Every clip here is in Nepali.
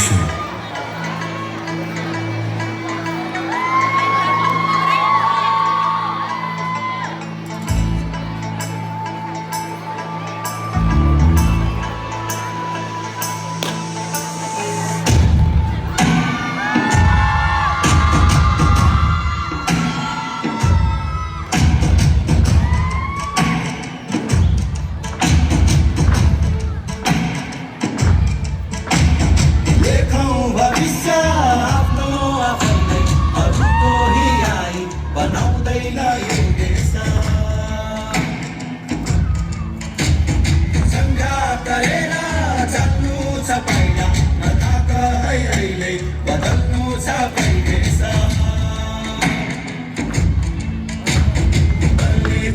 Production.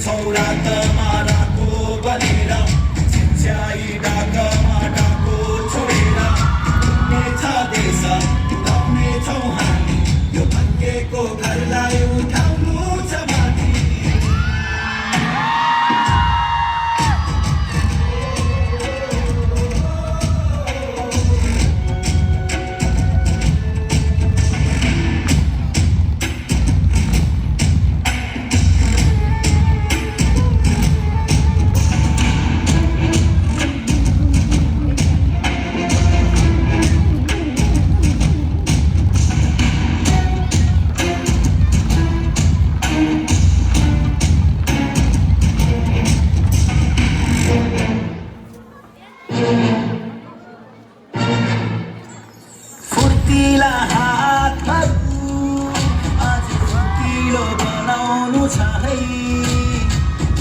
छोरा त माराको बनेर चिच्याई डाकमा डाको छोडेर उड्नेछ देश उठाउनेछौँ हामी यो भाग्यको घरलाई उठाउनु छ माथि फुर्तिला हातहरू आज फुर्तिलो बनाउनु छ है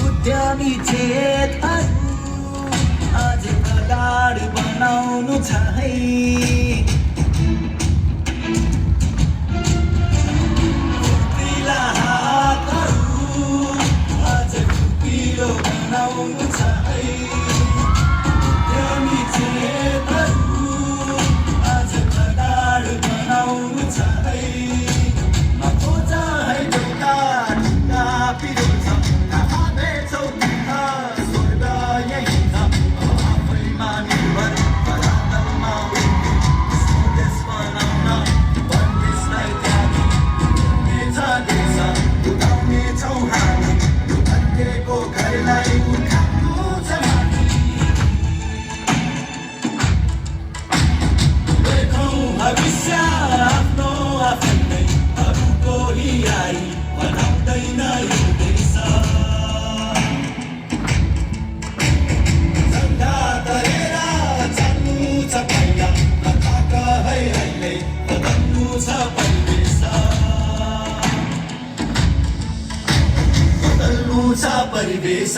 उद्यमी चेतहरू आज प्रगाड बनाउनु छ है फुर्तिला हातहरू आज फुर्तिलो बनाउनु छ है उद्यमी चेतहरू परिवेश